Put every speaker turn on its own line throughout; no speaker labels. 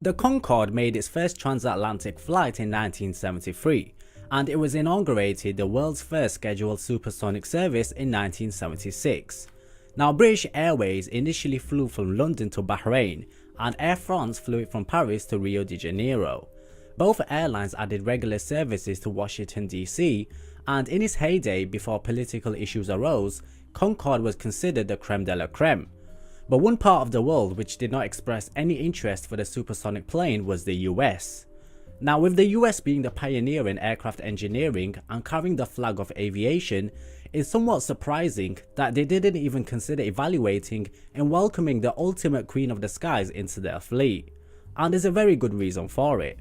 The Concorde made its first transatlantic flight in 1973, and it was inaugurated the world's first scheduled supersonic service in 1976. Now, British Airways initially flew from London to Bahrain, and Air France flew it from Paris to Rio de Janeiro. Both airlines added regular services to Washington DC, and in its heyday before political issues arose, Concorde was considered the creme de la creme. But one part of the world which did not express any interest for the supersonic plane was the US. Now, with the US being the pioneer in aircraft engineering and carrying the flag of aviation, it's somewhat surprising that they didn't even consider evaluating and welcoming the ultimate queen of the skies into their fleet. And there's a very good reason for it.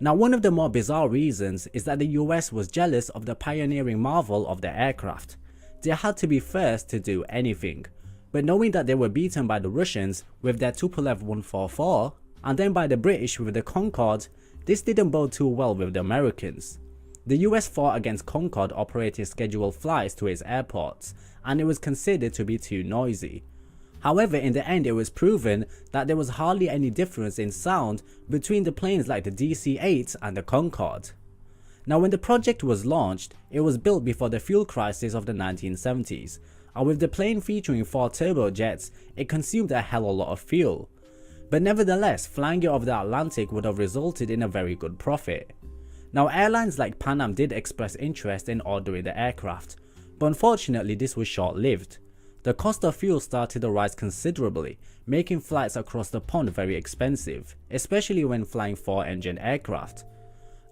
Now, one of the more bizarre reasons is that the US was jealous of the pioneering marvel of the aircraft. They had to be first to do anything. But knowing that they were beaten by the Russians with their Tupolev 144 and then by the British with the Concorde, this didn't bode too well with the Americans. The US fought against Concorde operating scheduled flights to its airports, and it was considered to be too noisy. However, in the end it was proven that there was hardly any difference in sound between the planes like the DC-8 and the Concorde. Now, when the project was launched, it was built before the fuel crisis of the 1970s. And with the plane featuring 4 turbojets, it consumed a hell of a lot of fuel. But nevertheless, flying it over the Atlantic would have resulted in a very good profit. Now, airlines like Pan Am did express interest in ordering the aircraft, but unfortunately this was short-lived. The cost of fuel started to rise considerably, making flights across the pond very expensive, especially when flying 4-engine aircraft.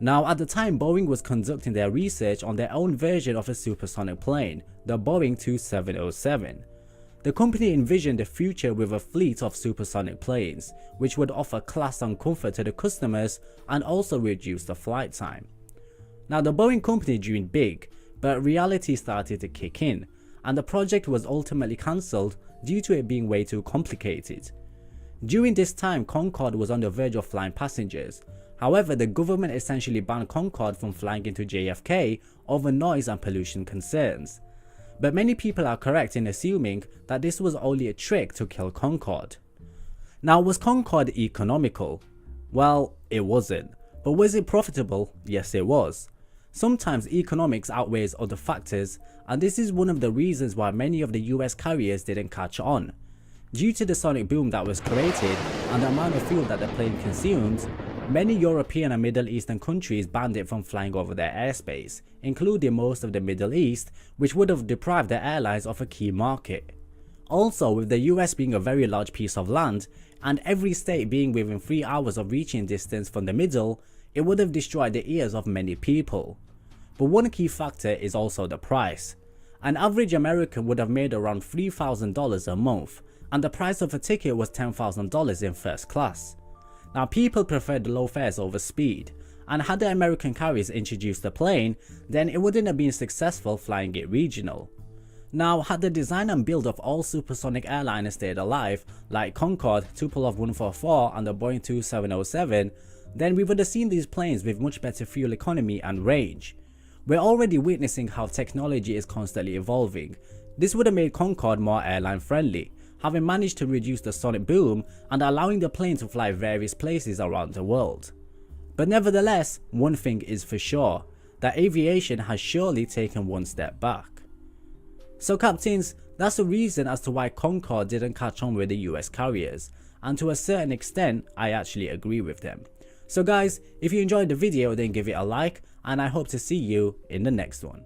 Now, at the time, Boeing was conducting their research on their own version of a supersonic plane, the Boeing 2707. The company envisioned a future with a fleet of supersonic planes, which would offer class and comfort to the customers and also reduce the flight time. Now, the Boeing company dreamed big, but reality started to kick in, and the project was ultimately cancelled due to it being way too complicated. During this time, Concorde was on the verge of flying passengers. However, the government essentially banned Concorde from flying into JFK over noise and pollution concerns. But many people are correct in assuming that this was only a trick to kill Concorde. Now, was Concorde economical? Well, it wasn't. But was it profitable? Yes, it was. Sometimes economics outweighs other factors, and this is one of the reasons why many of the US carriers didn't catch on. Due to the sonic boom that was created and the amount of fuel that the plane consumed, many European and Middle Eastern countries banned it from flying over their airspace, including most of the Middle East, which would have deprived the airlines of a key market. Also, with the US being a very large piece of land, and every state being within 3 hours of reaching distance from the middle, it would have destroyed the ears of many people. But one key factor is also the price. An average American would have made around $3,000 a month, and the price of a ticket was $10,000 in first class. Now, people preferred low fares over speed, and had the American carriers introduced the plane, then it wouldn't have been successful flying it regional. Now, had the design and build of all supersonic airliners stayed alive, like Concorde, Tupolev 144 and the Boeing 2707, then we would have seen these planes with much better fuel economy and range. We're already witnessing how technology is constantly evolving. This would have made Concorde more airline friendly, having managed to reduce the sonic boom and allowing the plane to fly various places around the world. But nevertheless, one thing is for sure, that aviation has surely taken one step back. So captains, that's the reason as to why Concorde didn't catch on with the US carriers, and to a certain extent, I actually agree with them. So guys, if you enjoyed the video, then give it a like, and I hope to see you in the next one.